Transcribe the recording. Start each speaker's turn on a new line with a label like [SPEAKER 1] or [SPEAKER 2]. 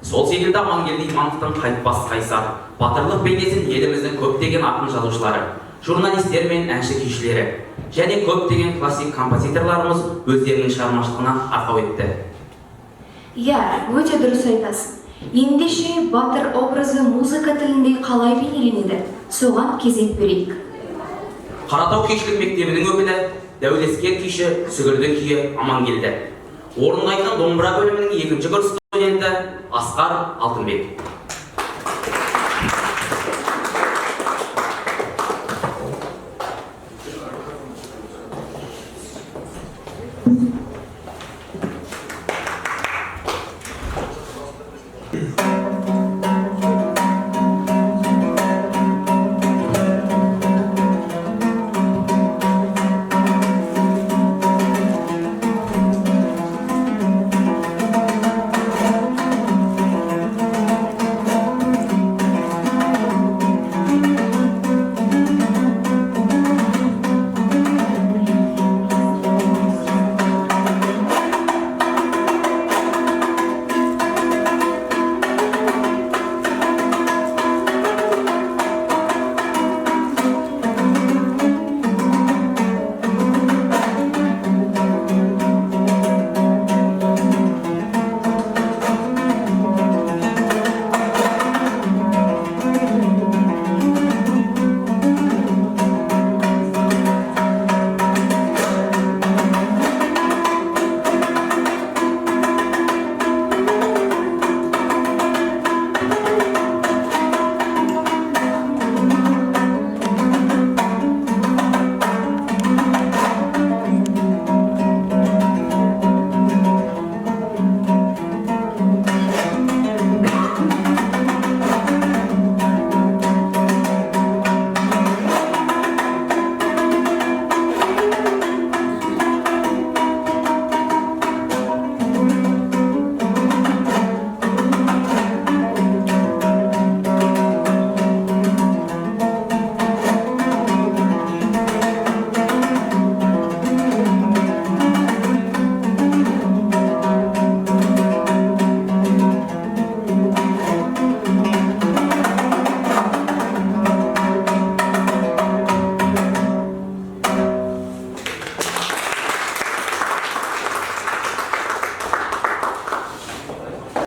[SPEAKER 1] Сол секілді Амангелді Имановтың қайтпас қайсар, батырлық бейнесін еліміздің көптеген ақын жазушылары, журналистер мен әнші күйшілері және көптеген классик композиторларымыз өздерінің шығармашылығына арқау етті.
[SPEAKER 2] Иә, өте дұрыс айтасың. Ендеше батыр образы музыка тілінде қалай бейнеленеді? Соған кезек берейік.
[SPEAKER 1] Қаратау күйшілік мектебінің өкілі, дәулескер күйші Сүгірдің күйі Амангелді. Орындайтын домбыра бөлімінің 2-ші курс студенті Асқар Алтынбек.